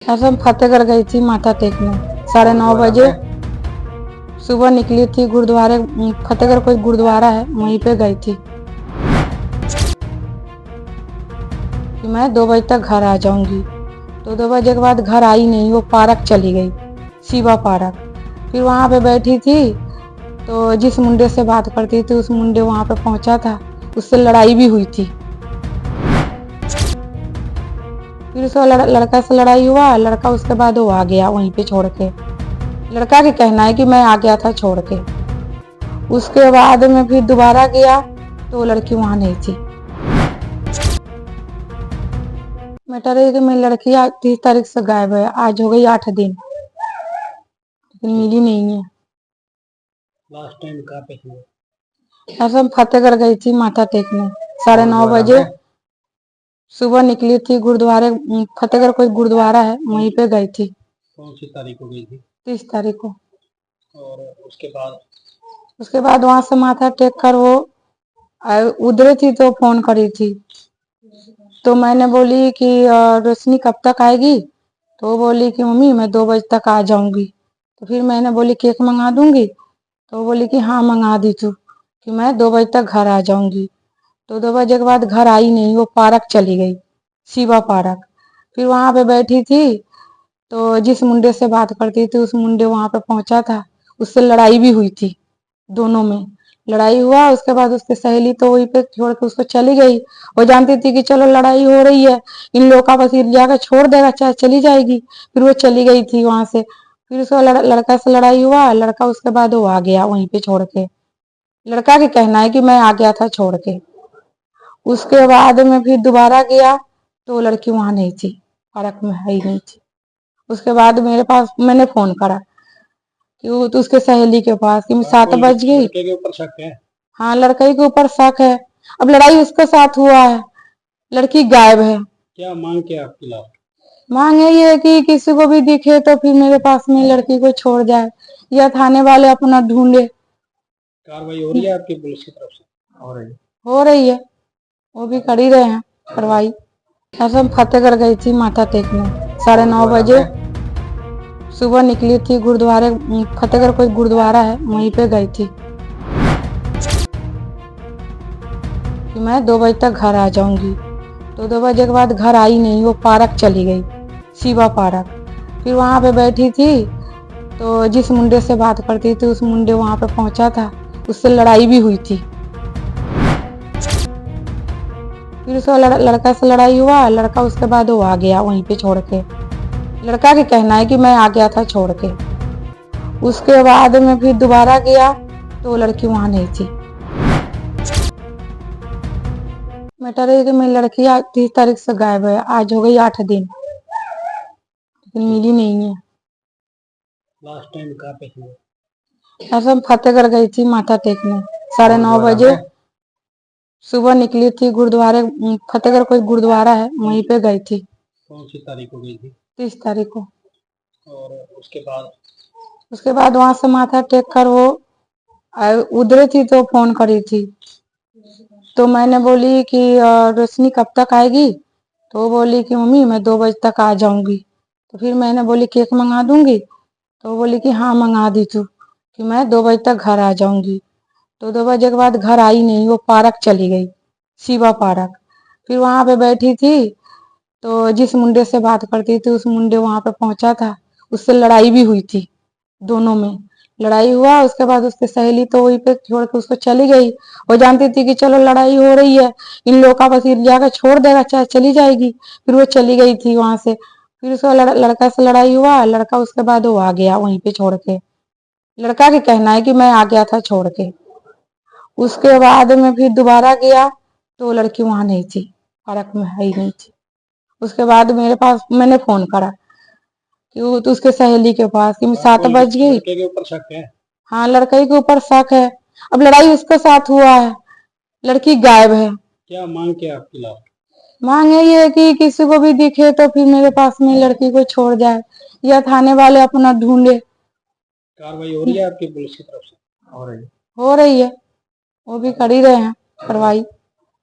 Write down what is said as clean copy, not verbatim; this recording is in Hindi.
ऐसे हम फतेहगढ़ गई थी माथा टेकने 9:30 बजे सुबह निकली थी। गुरुद्वारे फतेहगढ़ कोई गुरुद्वारा है, वहीं पे गई थी कि मैं 2 बजे तक घर आ जाऊंगी। तो 2 बजे के बाद घर आई नहीं, वो पार्क चली गई, शिवा पार्क। फिर वहाँ पे बैठी थी तो जिस मुंडे से बात करती थी उस मुंडे वहाँ पे पहुँचा था, उससे लड़ाई भी हुई थी। फिर उसका लड़का से लड़ाई हुआ, लड़का उसके बाद वो आ गया वहीं पे छोड़ के। लड़का के कहना है कि मैं आ गया था छोड़ के। उसके बाद में फिर दोबारा गया तो वो लड़की वहां नहीं थी। मैटर है कि मेरी लड़की 30 तारीख से गायब है, आज हो गई 8 दिन, लेकिन मिली नहीं है। लास्ट टाइम कहाँ पे थी? ऐसे हम फतेहगढ़ गई थी माथा टेकने 9:30 बजे सुबह निकली थी। गुरुद्वारे फतेहगढ़ कोई गुरुद्वारा है, वहीं पे गई थी। कौन सी तारीख को गई थी? 30 तारीख को। और उसके बाद वहां से माथा टेक कर वो उधरे थी तो फोन करी थी। तो मैंने बोली कि रोशनी कब तक आएगी? तो वो बोली कि मम्मी मैं 2 बजे तक आ जाऊंगी। तो फिर मैंने बोली केक मंगा दूंगी? तो वो बोली कि हाँ मंगा दी तू, कि मैं 2 बजे तक घर आ जाऊंगी। तो 2 बजे के बाद घर आई नहीं, वो पार्क चली गई, शिवा पार्क। फिर वहां पे बैठी थी तो जिस मुंडे से बात करती थी उस मुंडे वहां पे पहुंचा था, उससे लड़ाई भी हुई थी। दोनों में लड़ाई हुआ। उसके बाद उसकी सहेली तो वहीं पे छोड़ के उसको चली गई। वो जानती थी कि चलो लड़ाई हो रही है, इन लोगों का बस जाकर छोड़ देगा, चाहे चली जाएगी। फिर वो चली गई थी वहां से। फिर उसका लड़का से लड़ाई हुआ, लड़का उसके बाद वो आ गया वहीं पे छोड़ के। लड़का के कहना है कि मैं आ गया था छोड़ के। उसके बाद में फिर दोबारा गया तो वो लड़की वहां नहीं थी, पार्क में है ही नहीं थी। उसके बाद मेरे पास मैंने फोन करा कि वो तो उसके सहेली के पास कि 7 बज गई। लड़के के ऊपर शक है? हाँ लड़के के ऊपर शक है। अब लड़ाई उसके साथ हुआ है, लड़की गायब है। क्या मांग क्या आपकी लास्ट? मांग यही है कि किसी को भी दिखे तो फिर मेरे पास में लड़की को छोड़ जाए, या थाने वाले अपना ढूंढे। कार्रवाई हो रही है आपकी पुलिस की तरफ से? हो रही है, वो भी कर ही रहे हैं कार्रवाई। ऐसे हम फतेहगढ़ गई थी माथा टेकने 9:30 बजे सुबह निकली थी। गुरुद्वारे फतेहगढ़ कोई गुरुद्वारा है, वहीं पे गई थी कि मैं 2 बजे तक घर आ जाऊंगी। तो 2 बजे के बाद घर आई नहीं, वो पार्क चली गई, शिवा पार्क। फिर वहां पे बैठी थी तो जिस मुंडे से बात करती थी उस मुंडे वहां पे पहुंचा था, उससे लड़ाई भी हुई थी। फिर उसका लड़का से लड़ाई हुआ, लड़का उसके बाद वो आ गया वहीं पे छोड़ के। लड़का के कहना है कि मैं आ गया था छोड़ के। उसके बाद में फिर दोबारा गया तो वो लड़की वहां नहीं थी। मैटर है कि मेरी लड़की 30 तारीख से गायब है, आज हो गई 8 दिन, लेकिन मिली नहीं है। लास्ट टाइम कहाँ पे थी? ऐसे हम फतेहगढ़ गई थी माथा टेकने 9:30 बजे सुबह निकली थी। गुरुद्वारे फतेहगढ़ कोई गुरुद्वारा है, वहीं पे गई थी। कौन सी तारीख को गई थी? 30 तारीख को। और उसके बाद वहां से माथा टेक कर वो उधरे थी तो फोन करी थी। तो मैंने बोली कि रोशनी कब तक आएगी? तो वो बोली कि मम्मी मैं 2 बजे तक आ जाऊंगी। तो फिर मैंने बोली केक मंगा दूंगी? तो वो बोली कि हाँ मंगा दी तू, कि मैं 2 बजे तक घर आ जाऊंगी। तो 2 बजे के बाद घर आई नहीं, वो पार्क चली गई, शिवा पार्क। फिर वहां पे बैठी थी तो जिस मुंडे से बात करती थी उस मुंडे वहां पे पहुंचा था, उससे लड़ाई भी हुई थी। दोनों में लड़ाई हुआ। उसके बाद उसकी सहेली तो वहीं पे छोड़ के उसको चली गई। वो जानती थी कि चलो लड़ाई हो रही है, इन लोगों का बस जाकर छोड़ देगा, चाहे चली जाएगी। फिर वो चली गई थी वहां से। फिर उसका लड़का से लड़ाई हुआ, लड़का उसके बाद वो आ गया वहीं पे छोड़ के। लड़का के कहना है कि मैं आ गया था छोड़ के। उसके बाद में फिर दोबारा गया तो वो लड़की वहां नहीं थी, पार्क में है ही नहीं थी। उसके बाद मेरे पास मैंने फोन करा कि वो तो उसके सहेली के पास कि 7 बज गई। लड़के के ऊपर शक है? हाँ लड़के के ऊपर शक है। अब लड़ाई उसके साथ हुआ है, लड़की गायब है। क्या मांग क्या आपकी लास्ट? मांग यही है कि किसी को भी दिखे तो फिर मेरे पास में लड़की को छोड़ जाए, या थाने वाले अपना ढूंढे। कार्रवाई हो रही है आपकी पुलिस की तरफ से? हो रही है, वो भी कर ही रहे हैं कार्रवाई।